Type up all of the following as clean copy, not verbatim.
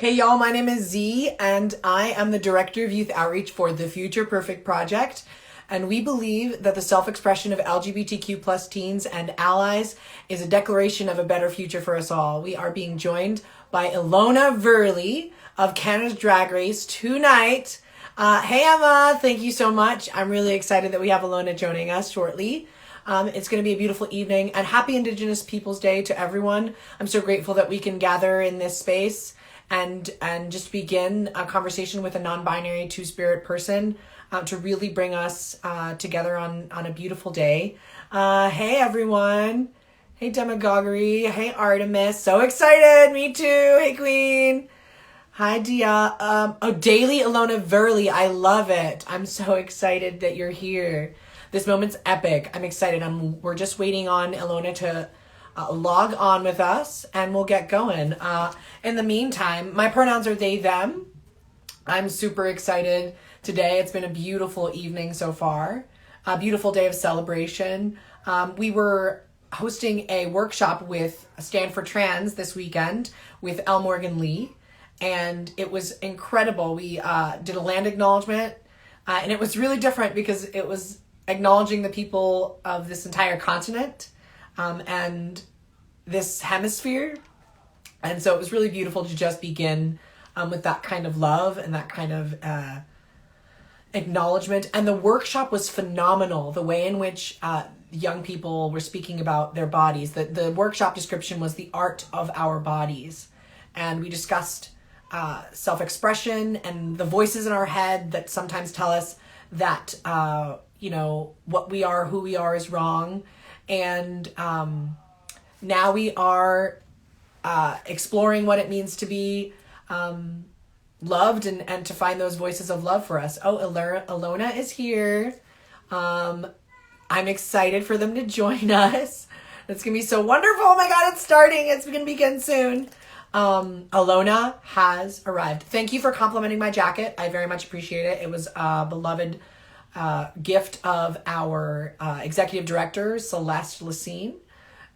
Hey y'all, my name is Z and I am the Director of Youth Outreach for the Future Perfect Project. And we believe that the self-expression of LGBTQ plus teens and allies is a declaration of a better future for us all. We are being joined by Ilona Verley of Canada's Drag Race tonight. Hey Emma, thank you so much. I'm really excited that we have Ilona joining us shortly. It's going to be a beautiful evening, and happy Indigenous Peoples Day to everyone. I'm so grateful that we can gather in this space and just begin a conversation with a non-binary two-spirit person to really bring us together on a beautiful day. Hey everyone. Hey Demagoguery. Hey Artemis. So excited. Me too. Hey Queen. Hi Dia. Daily Ilona Verley. I love it. I'm so excited that you're here. This moment's epic. I'm excited. We're just waiting on Ilona to log on with us, and we'll get going. In the meantime, my pronouns are they, them. I'm super excited today. It's been a beautiful evening so far. A beautiful day of celebration. We were hosting a workshop with Stand for Trans this weekend with L. Morgan Lee, and it was incredible. We did a land acknowledgement, and it was really different because it was acknowledging the people of this entire continent and this hemisphere. And so it was really beautiful to just begin with that kind of love and that kind of acknowledgement. And the workshop was phenomenal. The way in which young people were speaking about their bodies. The workshop description was the art of our bodies. And we discussed self-expression and the voices in our head that sometimes tell us that what we are, who we are is wrong. And now we are exploring what it means to be loved and to find those voices of love for us. Oh, Ilona is here. I'm excited for them to join us. It's going to be so wonderful. Oh my God, it's starting. It's going to begin soon. Ilona has arrived. Thank you for complimenting my jacket. I very much appreciate it. It was a beloved gift of our executive director, Celeste Lacine.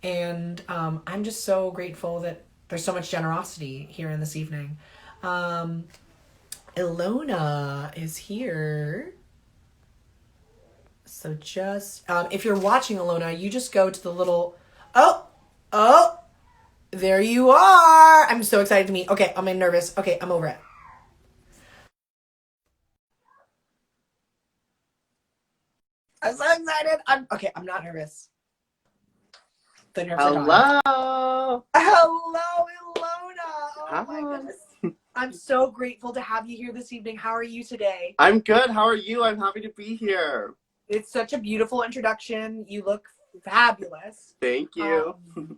And I'm just so grateful that there's so much generosity here in this evening. Ilona is here. So just, if you're watching Ilona, you just go to the little, oh, there you are. I'm so excited to meet. Okay, I'm nervous. Okay, I'm over it. I'm so excited. I'm not nervous. The nerves are gone. Hello, Ilona. Oh my goodness. I'm so grateful to have you here this evening. How are you today? I'm good. How are you? I'm happy to be here. It's such a beautiful introduction. You look fabulous. Thank you.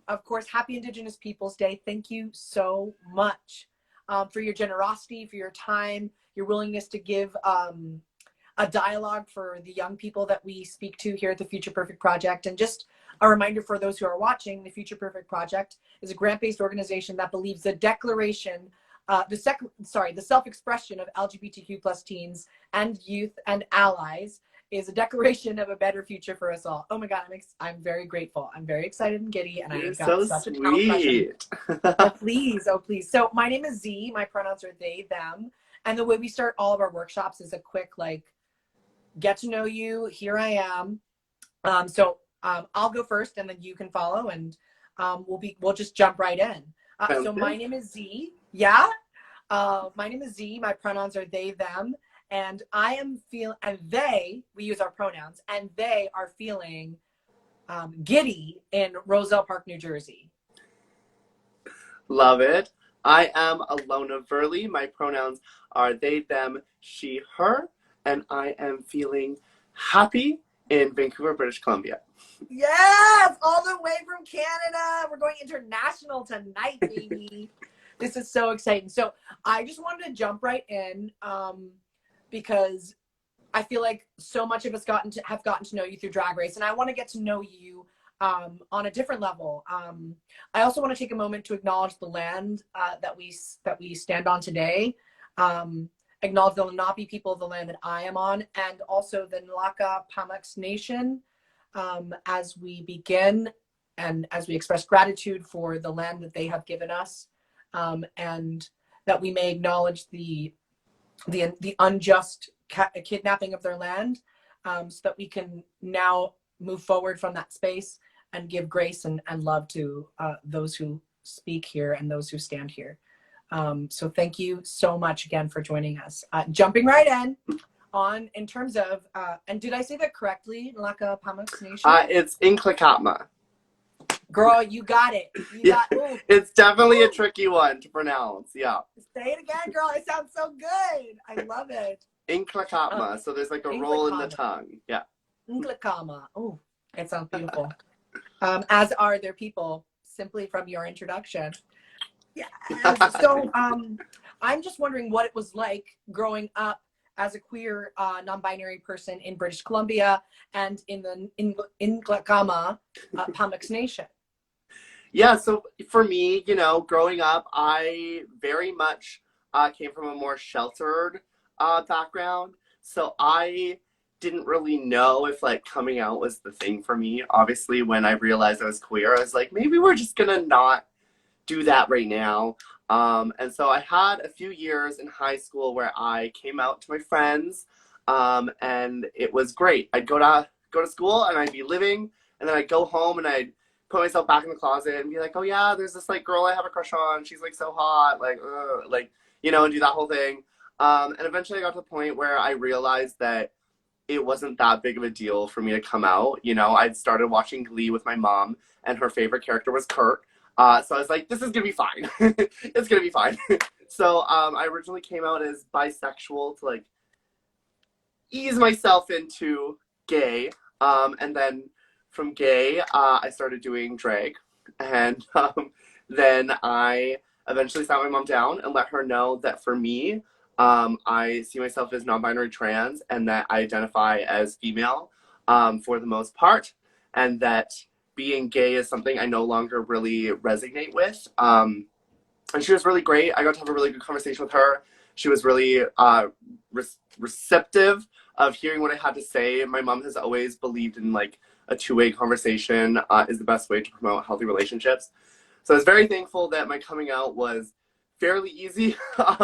Of course, happy Indigenous Peoples Day. Thank you so much for your generosity, for your time, your willingness to give a dialogue for the young people that we speak to here at the Future Perfect Project. And just a reminder for those who are watching, the Future Perfect Project is a grant-based organization that believes the declaration, the self-expression of LGBTQ plus teens and youth and allies is a declaration of a better future for us all. Oh my God, I'm very grateful. I'm very excited and giddy, and You're I've got so such sweet. a talent question. Oh please. So my name is Z. My pronouns are they, them. And the way we start all of our workshops is a quick get to know you. Here I am. I'll go first, and then you can follow, and we'll just jump right in. So my name is Z. Yeah. My name is Z. My pronouns are they, them, and I am we use our pronouns, and they are feeling giddy in Roselle Park, New Jersey. Love it. I am Ilona Verley. My pronouns are they, them, she, her, and I am feeling happy in Vancouver, British Columbia. Yes, all the way from Canada. We're going international tonight, baby. This is so exciting. So I just wanted to jump right in because I feel like so much of us have gotten to know you through Drag Race, and I want to get to know you on a different level. I also want to take a moment to acknowledge the land that we stand on today. Acknowledge the Lenape people of the land that I am on, and also the Nlaka Pamux Nation, as we begin and as we express gratitude for the land that they have given us, and that we may acknowledge the unjust kidnapping of their land, so that we can now move forward from that space and give grace and love to those who speak here and those who stand here. So thank you so much again for joining us. Jumping right in terms of, and did I say that correctly, Laka Pamux Nation? It's Inklakatma. Girl, you got it. It's definitely a tricky one to pronounce. Yeah. Say it again, girl. It sounds so good. I love it. Inklakatma. So there's like a roll in the tongue. Yeah. Inklakama. Oh, it sounds beautiful. As are their people, simply from your introduction. Yeah. So I'm just wondering what it was like growing up as a queer non-binary person in British Columbia and in the Inglakama Pamux Nation. Yeah, so for me, you know, growing up, I very much came from a more sheltered background. So I didn't really know if like coming out was the thing for me. Obviously, when I realized I was queer, I was like, maybe we're just gonna not do that right now. And so I had a few years in high school where I came out to my friends, and it was great. I'd go to school and I'd be living, and then I'd go home and I'd put myself back in the closet and be like, oh yeah, there's this like girl I have a crush on. She's like so hot, like, you know, and do that whole thing. And eventually I got to the point where I realized that it wasn't that big of a deal for me to come out. You know, I'd started watching Glee with my mom and her favorite character was Kurt. So I was like, this is gonna be fine. It's gonna be fine. So I originally came out as bisexual to like ease myself into gay. And then from gay, I started doing drag. And then I eventually sat my mom down and let her know that for me, I see myself as non-binary trans and that I identify as female for the most part. And that being gay is something I no longer really resonate with. And she was really great. I got to have a really good conversation with her. She was really receptive of hearing what I had to say. My mom has always believed in like a two-way conversation is the best way to promote healthy relationships. So I was very thankful that my coming out was fairly easy.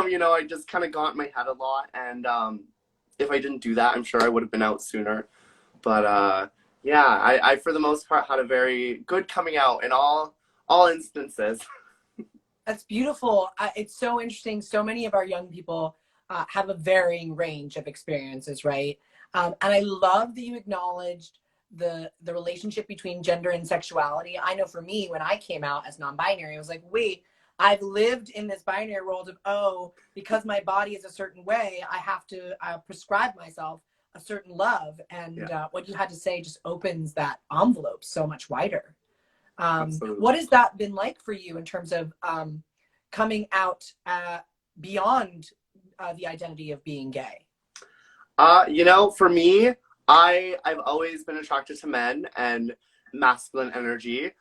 You know, I just kind of got in my head a lot. And if I didn't do that, I'm sure I would have been out sooner. But yeah, I for the most part had a very good coming out in all instances. That's beautiful. It's so interesting. So many of our young people have a varying range of experiences, right? And I love that you acknowledged the relationship between gender and sexuality. I know for me, when I came out as non-binary, I was like, wait, I've lived in this binary world of, oh, because my body is a certain way, I have to prescribe myself a certain love. And what you had to say just opens that envelope so much wider. What has that been like for you in terms of coming out beyond the identity of being gay? You know, for me, I've always been attracted to men and masculine energy.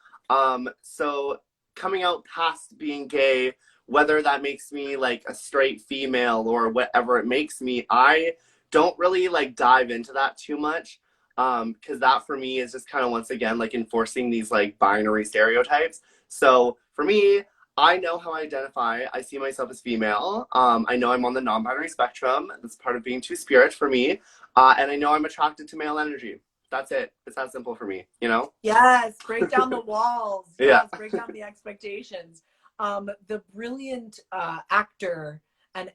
So coming out past being gay, whether that makes me like a straight female or whatever it makes me, I don't really like dive into that too much. Because that for me is just kind of once again like enforcing these like binary stereotypes. So for me, I know how I identify. I see myself as female. I know I'm on the non-binary spectrum. That's part of being two-spirit for me. And I know I'm attracted to male energy. That's it. It's that simple for me, you know? Yes, break down the walls. Yes, break down the expectations. The brilliant actor and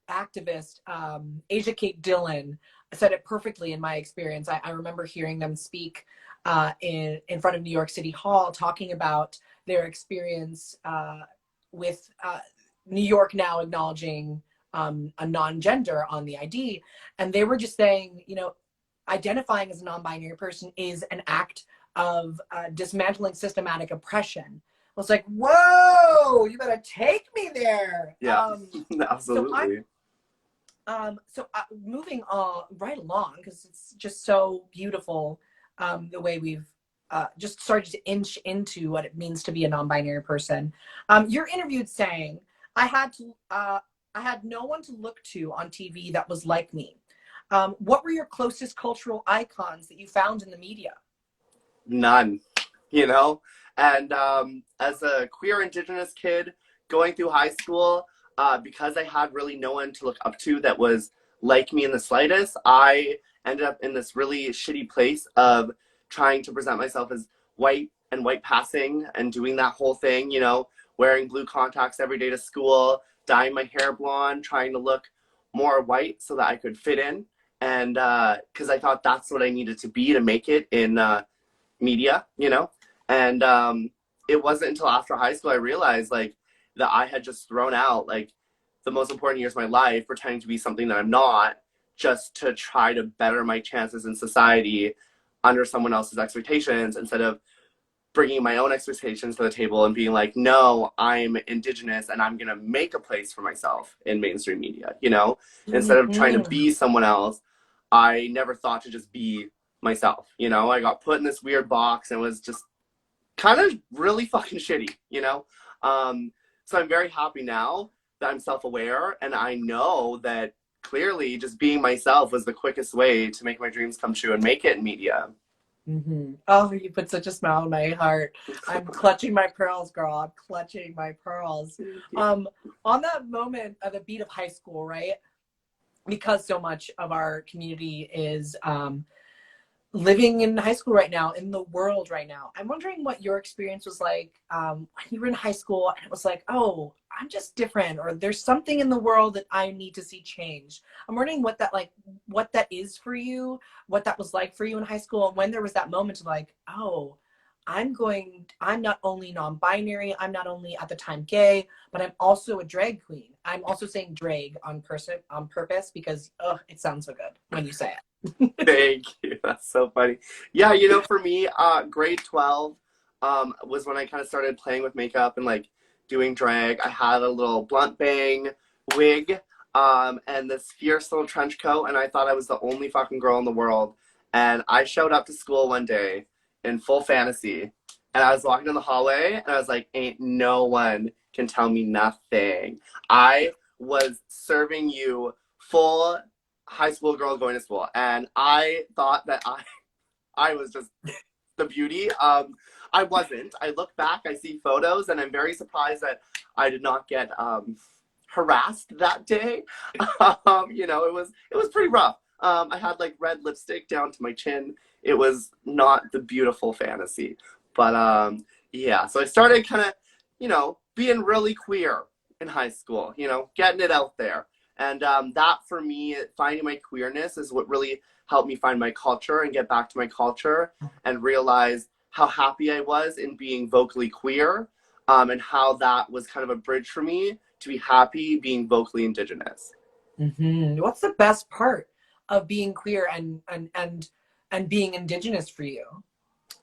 activist, Asia Kate Dillon, said it perfectly in my experience. I remember hearing them speak in front of New York City Hall, talking about their experience with New York now acknowledging a non-gender on the ID. And they were just saying, you know, identifying as a non-binary person is an act of dismantling systematic oppression. I was like, whoa, you better take me there. Yeah, absolutely. So moving on right along, because it's just so beautiful the way we've just started to inch into what it means to be a non-binary person. You're interviewed saying, I had no one to look to on TV that was like me. What were your closest cultural icons that you found in the media? None, you know? And as a queer Indigenous kid going through high school, because I had really no one to look up to that was like me in the slightest, I ended up in this really shitty place of trying to present myself as white and white passing and doing that whole thing, you know, wearing blue contacts every day to school, dyeing my hair blonde, trying to look more white so that I could fit in. And because I thought that's what I needed to be to make it in media, you know. And it wasn't until after high school I realized like that I had just thrown out like the most important years of my life pretending to be something that I'm not, just to try to better my chances in society under someone else's expectations, instead of bringing my own expectations to the table and being like, no, I'm Indigenous and I'm gonna make a place for myself in mainstream media, you know. Instead of trying to be someone else, I never thought to just be myself, you know. I got put in this weird box and was just kind of really fucking shitty, you know. So I'm very happy now that I'm self-aware, and I know that clearly just being myself was the quickest way to make my dreams come true and make it in media. Mm-hmm. Oh, you put such a smile on my heart. I'm clutching my pearls, girl. I'm clutching my pearls. On that moment of the beat of high school, right? Because so much of our community is living in high school right now, in the world right now. I'm wondering what your experience was like when you were in high school and it was like, oh, I'm just different, or there's something in the world that I need to see change. I'm wondering what that is for you, what that was like for you in high school, and when there was that moment of like, oh, I'm not only non-binary, I'm not only at the time gay, but I'm also a drag queen. I'm also saying drag on purpose because it sounds so good when you say it. Thank you. That's so funny. Yeah, you know, for me, grade 12 was when I kind of started playing with makeup and like doing drag. I had a little blunt bang wig and this fierce little trench coat, and I thought I was the only fucking girl in the world. And I showed up to school one day in full fantasy, and I was walking down the hallway and I was like, ain't no one can tell me nothing. I was serving you full high school girl going to school, and I thought that I was just the beauty. I wasn't. I look back, I see photos, and I'm very surprised that I did not get harassed that day. You know, it was pretty rough. I had like red lipstick down to my chin. It was not the beautiful fantasy, but yeah. So I started kind of, you know, being really queer in high school. You know, getting it out there. And that, for me, finding my queerness is what really helped me find my culture and get back to my culture and realize how happy I was in being vocally queer, and how that was kind of a bridge for me to be happy being vocally Indigenous. Mm-hmm. What's the best part of being queer and being Indigenous for you?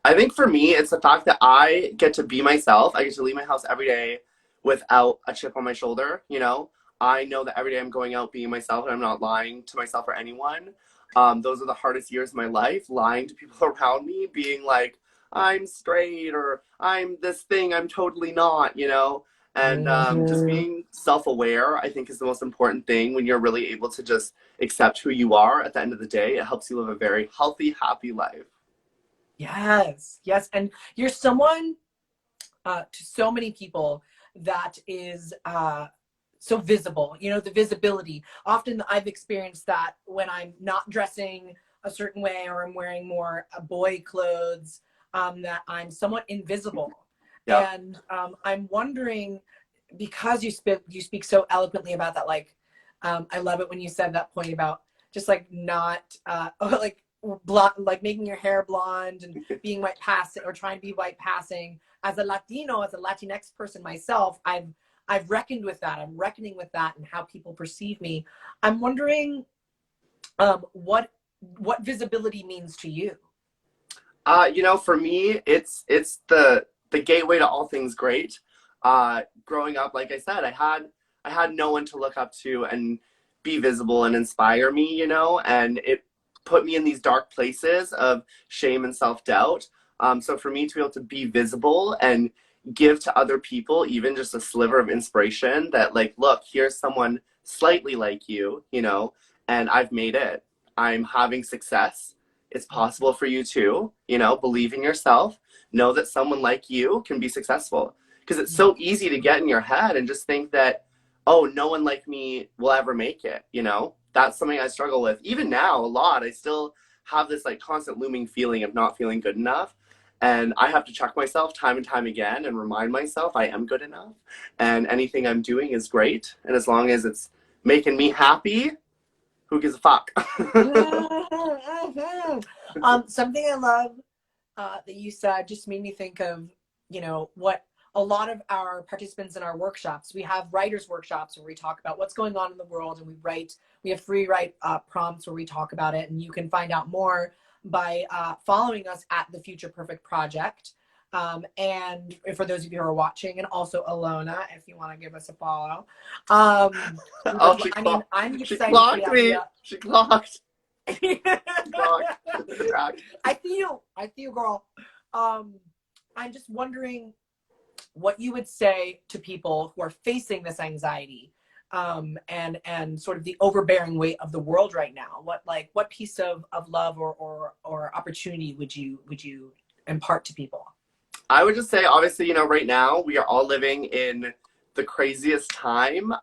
I think for me, it's the fact that I get to be myself. I get to leave my house every day without a chip on my shoulder, you know? I know that every day I'm going out being myself and I'm not lying to myself or anyone. Those are the hardest years of my life, lying to people around me, being like, I'm straight or I'm this thing I'm totally not, you know? And just being self-aware, I think, is the most important thing. When you're really able to just accept who you are at the end of the day, it helps you live a very healthy, happy life. Yes. And you're someone to so many people that is so visible, you know, the visibility. Often I've experienced that when I'm not dressing a certain way or I'm wearing more boy clothes, that I'm somewhat invisible. Yeah. And I'm wondering, because you speak so eloquently about that, like, I love it when you said that point about just like not like blonde, like making your hair blonde and being white passing or trying to be white passing. As a Latino, as a Latinx person myself, I've reckoned with that. I'm reckoning with that and how people perceive me. I'm wondering what visibility means to you. You know, for me, it's the gateway to all things great. Growing up, like I said, I had no one to look up to and be visible and inspire me, you know, and it put me in these dark places of shame and self-doubt. So for me to be able to be visible and give to other people even just a sliver of inspiration that, like, look, here's someone slightly like you know, and I've made it. I'm having success. It's possible for you too, you know, believe in yourself. Know that someone like you can be successful. Because it's so easy to get in your head and just think that, oh, no one like me will ever make it, you know? That's something I struggle with. Even now, a lot. I still have this like constant looming feeling of not feeling good enough. And I have to check myself time and time again and remind myself I am good enough. And anything I'm doing is great. And as long as it's making me happy, who gives a fuck? Something I love that you said just made me think of, you know, what a lot of our participants in our workshops, we have writers workshops where we talk about what's going on in the world, and we have free write prompts where we talk about it, and you can find out more by following us at the Future Perfect Project. And for those of you who are watching, and also Ilona, if you want to give us a follow. Oh, I mean, I'm she excited for the clocked me. idea. She clocked. I feel, girl. I'm just wondering what you would say to people who are facing this anxiety, and sort of the overbearing weight of the world right now. What piece of love or opportunity would you impart to people? I would just say, obviously, you know, right now we are all living in the craziest time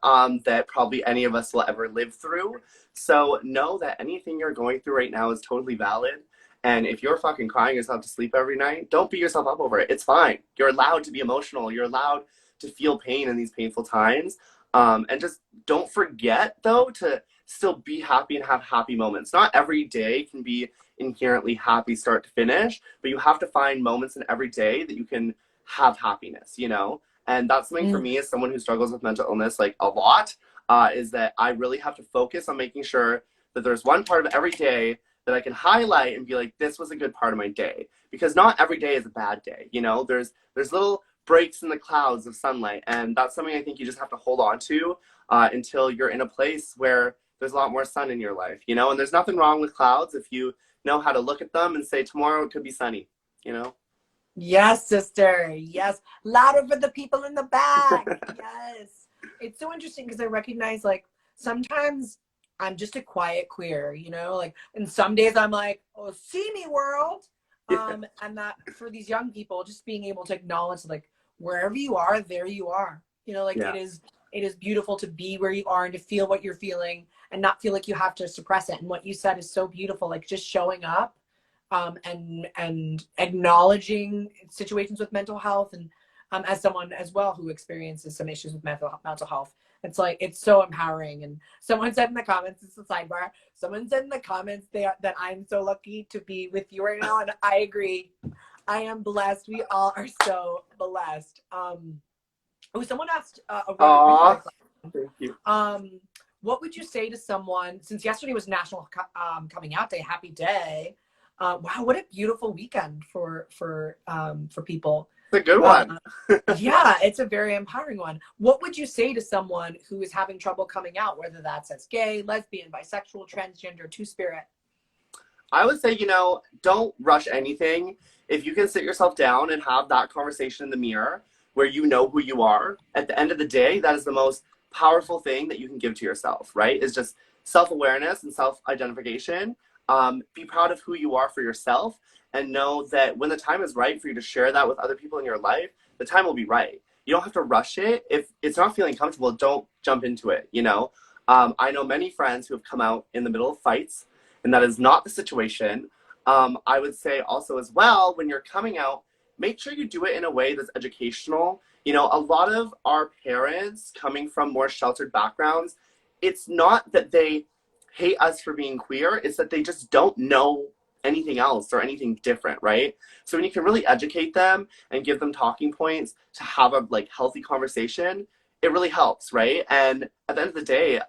that probably any of us will ever live through. So know that anything you're going through right now is totally valid. And if you're fucking crying yourself to sleep every night, don't beat yourself up over it. It's fine. You're allowed to be emotional. You're allowed to feel pain in these painful times. And just don't forget, though, to still be happy and have happy moments. Not every day can be inherently happy start to finish, but you have to find moments in every day that you can have happiness, you know? And that's something for me as someone who struggles with mental illness like a lot, is that I really have to focus on making sure that there's one part of every day that I can highlight and be like, this was a good part of my day. Because not every day is a bad day, you know? There's little breaks in the clouds of sunlight, and that's something I think you just have to hold on to until you're in a place where there's a lot more sun in your life, you know? And there's nothing wrong with clouds if you know how to look at them and say, tomorrow it could be sunny, you know? Yes, sister. Yes. Louder for the people in the back. Yes. It's so interesting because I recognize, like, sometimes I'm just a quiet queer, you know, like, and some days I'm like, oh, see me, world. And that for these young people, just being able to acknowledge, like, wherever you are, there you are. You know, like, Yeah. it is beautiful to be where you are and to feel what you're feeling and not feel like you have to suppress it. And what you said is so beautiful, like just showing up, and acknowledging situations with mental health, and as someone as well who experiences some issues with mental health, it's like it's so empowering. And someone said in the comments, it's a sidebar, someone said in the comments that I'm so lucky to be with you right now, and I agree. I am blessed. We all are so blessed. Someone asked a really Aw, great question. thank you. What would you say to someone, since yesterday was National Coming Out Day, happy day. Wow, what a beautiful weekend for people. It's a good one. Yeah, it's a very empowering one. What would you say to someone who is having trouble coming out, whether that's as gay, lesbian, bisexual, transgender, two-spirit? I would say, you know, don't rush anything. If you can sit yourself down and have that conversation in the mirror where you know who you are, at the end of the day, that is the most powerful thing that you can give to yourself, right? Is just self-awareness and self-identification. Be proud of who you are for yourself, and know that when the time is right for you to share that with other people in your life, the time will be right. You don't have to rush it. If it's not feeling comfortable, don't jump into it, you know? I know many friends who have come out in the middle of fights, and that is not the situation. I would say also as well, when you're coming out, make sure you do it in a way that's educational. You know, a lot of our parents coming from more sheltered backgrounds, it's not that they hate us for being queer, it's that they just don't know anything else or anything different, right? So when you can really educate them and give them talking points to have a like healthy conversation, it really helps, right? And at the end of the day,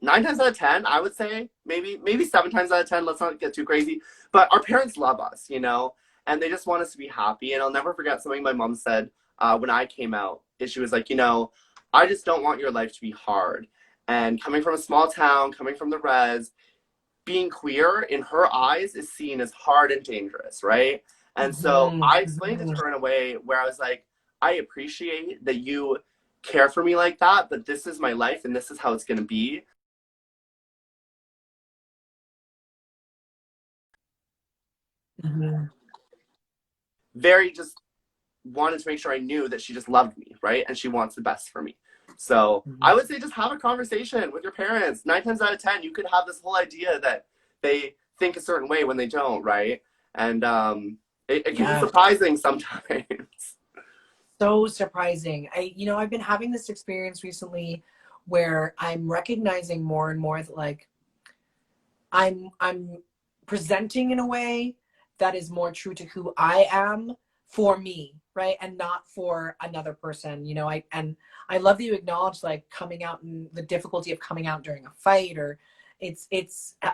9 times out of 10, I would say, maybe 7 times out of 10, let's not get too crazy, but our parents love us, you know, and they just want us to be happy. And I'll never forget something my mom said when I came out. Is she was like, you know, I just don't want your life to be hard. And coming from a small town, coming from the res, being queer in her eyes is seen as hard and dangerous, right? And so I explained it to her in a way where I was like, I appreciate that you care for me like that, but this is my life and this is how it's going to be. Mm-hmm. Very just wanted to make sure I knew that she just loved me, right? And she wants the best for me. So Mhm. I would say just have a conversation with your parents. 9 times out of 10, you could have this whole idea that they think a certain way when they don't, right? And it can be Yeah. surprising sometimes. So surprising. I've been having this experience recently where I'm recognizing more and more that like I'm presenting in a way that is more true to who I am for me, right? And not for another person. I love that you acknowledge like coming out and the difficulty of coming out during a fight, or it's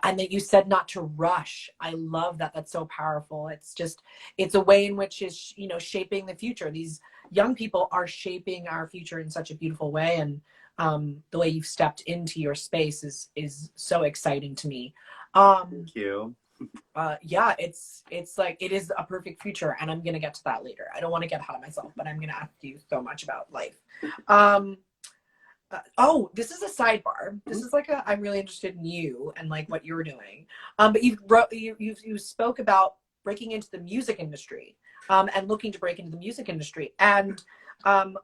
and that you said not to rush. I love that. That's so powerful. It's a way in which is, shaping the future. These young people are shaping our future in such a beautiful way, and the way you've stepped into your space is so exciting to me. um Thank you. yeah, it's like it is a perfect future, and I'm gonna get to that later. I don't want to get ahead of myself, but I'm gonna ask you so much about life. um oh, this is a sidebar. This is like I'm really interested in you and like what you're doing. But you spoke about breaking into the music industry, and looking to break into the music industry. And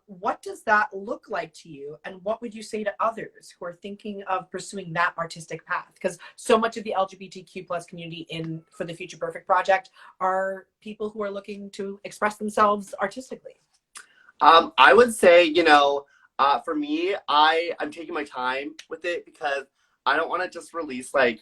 what does that look like to you? And what would you say to others who are thinking of pursuing that artistic path? Because so much of the LGBTQ plus community in for the Future Perfect Project are people who are looking to express themselves artistically. I would say, for me, I'm taking my time with it because I don't want to just release like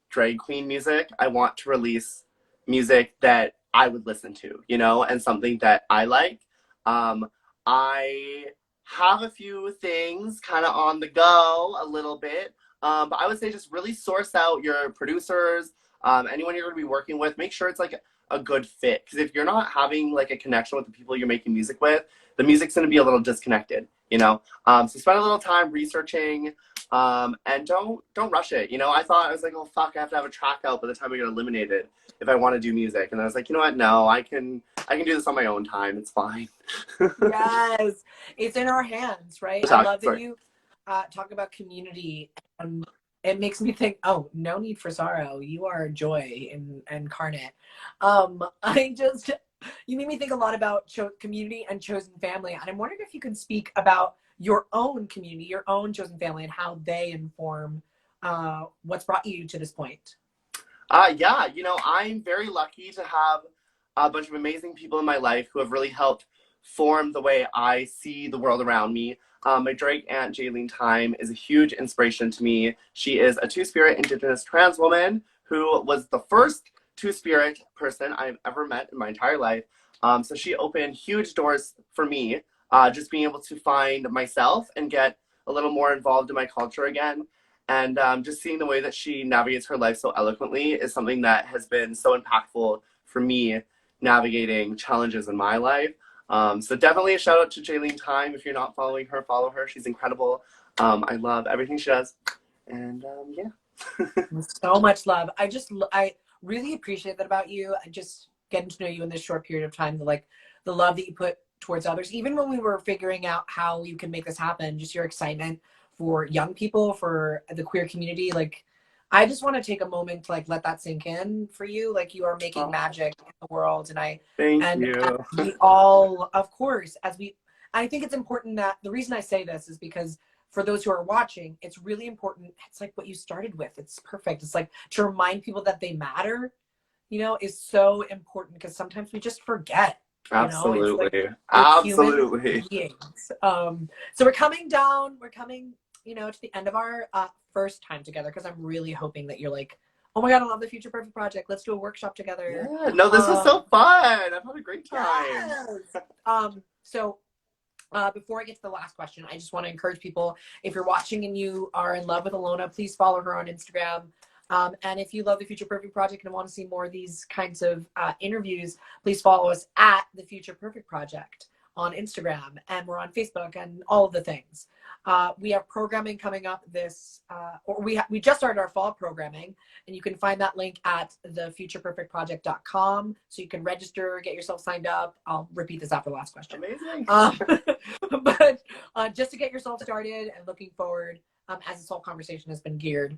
drag queen music. I want to release music that I would listen to, and something that I like. Um, I have a few things kind of on the go a little bit, but I would say just really source out your producers, anyone you're going to be working with. Make sure it's like a good fit, because if you're not having like a connection with the people you're making music with, the music's going to be a little disconnected. So spend a little time researching, and don't rush it. I thought, I was like, oh fuck, I have to have a track out by the time I get eliminated if I want to do music. And I was like, you know what? No, I can do this on my own time. It's fine. Yes, it's in our hands, right? I love that Sorry. you talk about community. It makes me think, oh, no need for sorrow. You are joy incarnate. You made me think a lot about community and chosen family. And I'm wondering if you can speak about your own community, your own chosen family, and how they inform what's brought you to this point. Yeah, I'm very lucky to have a bunch of amazing people in my life who have really helped form the way I see the world around me. My drag aunt, Jaylene Time, is a huge inspiration to me. She is a two-spirit Indigenous trans woman who was the first two-spirit person I've ever met in my entire life. So she opened huge doors for me, just being able to find myself and get a little more involved in my culture again. And just seeing the way that she navigates her life so eloquently is something that has been so impactful for me navigating challenges in my life. So definitely a shout out to Jaylene Time. If you're not following her, follow her. She's incredible. I love everything she does. And yeah. So much love. I really appreciate that about you. I just getting to know you in this short period of time, the love that you put towards others, even when we were figuring out how you can make this happen, just your excitement for young people, for the queer community. Like, I just want to take a moment to like let that sink in for you. Like, you are making Oh, magic in the world. thank And as you. we all, of course, I think it's important that the reason I say this is because for those who are watching, it's really important. It's like what you started with. It's perfect. It's like to remind people that they matter, is so important, because sometimes we just forget, it's like Absolutely. we're human Absolutely. beings. So we're coming, to the end of our first time together, because I'm really hoping that you're like, oh my God, I love the Future Perfect Project. Let's do a workshop together. Yeah. No, this was so fun. I've had a great time. Yes. So before I get to the last question, I just want to encourage people, if you're watching and you are in love with Ilona, please follow her on Instagram. And if you love the Future Perfect Project and want to see more of these kinds of interviews, please follow us at the Future Perfect Project on Instagram. And we're on Facebook and all of the things. We have programming coming up we just started our fall programming, and you can find that link at thefutureperfectproject.com. So you can register, get yourself signed up. I'll repeat this after the last question. Amazing. But just to get yourself started and looking forward, as this whole conversation has been geared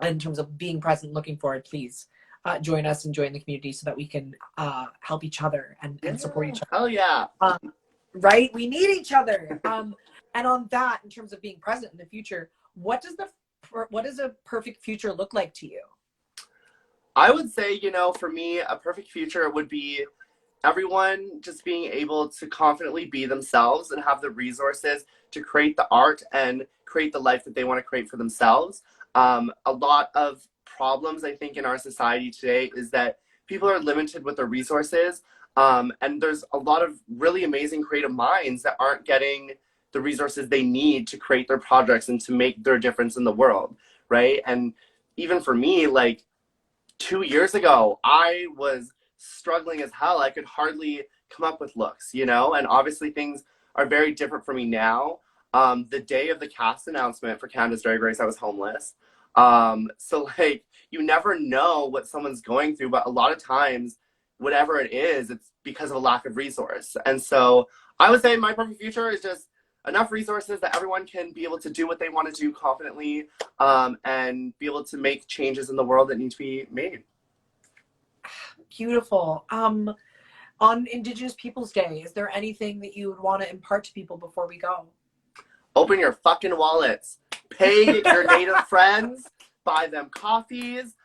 in terms of being present, looking forward, please join us and join the community so that we can help each other and support each other. Hell yeah. Right? We need each other. And on that, in terms of being present in the future, what does a perfect future look like to you? I would say, you know, for me, a perfect future would be everyone just being able to confidently be themselves and have the resources to create the art and create the life that they want to create for themselves. A lot of problems, I think, in our society today is that people are limited with their resources. And there's a lot of really amazing creative minds that aren't getting the resources they need to create their projects and to make their difference in the world, right? And even for me, like, 2 years ago, I was struggling as hell. I could hardly come up with looks, you know? And obviously things are very different for me now. The day of the cast announcement for Canada's Drag Race, I was homeless. So like, you never know what someone's going through, but a lot of times, whatever it is, it's because of a lack of resource. And so I would say my perfect future is just enough resources that everyone can be able to do what they want to do confidently, and be able to make changes in the world that need to be made. Beautiful. On Indigenous Peoples Day, is there anything that you would want to impart to people before we go? Open your fucking wallets. Pay your Native friends. Buy them coffees.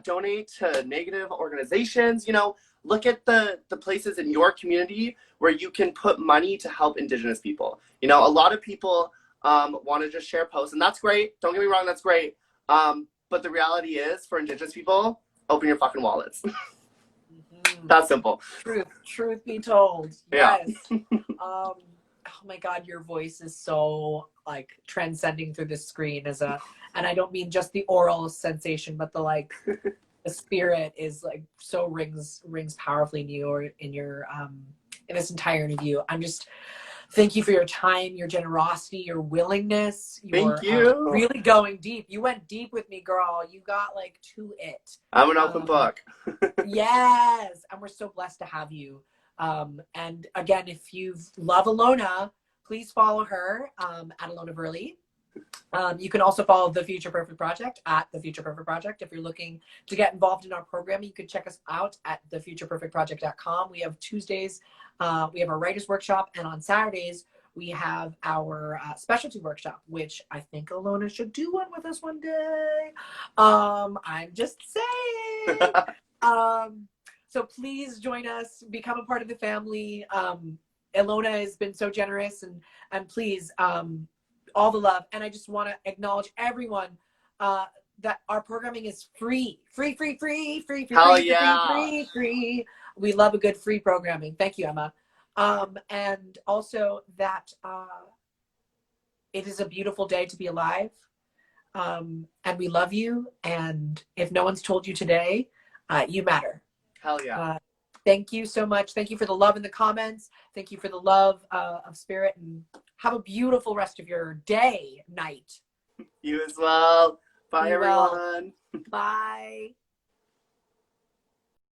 Donate to Native organizations. You know, look at the places in your community where you can put money to help Indigenous people. You know, a lot of people want to just share posts, and that's great. Don't get me wrong, that's great. But the reality is, for Indigenous people, open your fucking wallets. That's simple. Truth be told. Yeah. Yes. Oh my God, your voice is so like transcending through the screen and I don't mean just the oral sensation, but the spirit is like so rings powerfully in you or in your in this entire interview. Thank you for your time, your generosity, your willingness. Thank you. Really going deep. You went deep with me, girl. You got like to it. I'm an open book. Yes. And we're so blessed to have you. And again, if you love Ilona, please follow her at Ilona Verley. You can also follow the Future Perfect Project at the Future Perfect Project. If you're looking to get involved in our program, you can check us out at thefutureperfectproject.com. We have Tuesdays, we have our writers workshop, and on Saturdays we have our specialty workshop, which I think Ilona should do one with us one day. I'm just saying. So please join us, become a part of the family. Ilona has been so generous, and please, all the love. And I just want to acknowledge everyone that our programming is free. Free. Hell yeah. Free. We love a good free programming. Thank you, Emma. And also that it is a beautiful day to be alive. And we love you. And if no one's told you today, you matter. Hell yeah. Thank you so much. Thank you for the love in the comments. Thank you for the love of spirit, and have a beautiful rest of your day, night. You as well. Bye, everyone. Bye.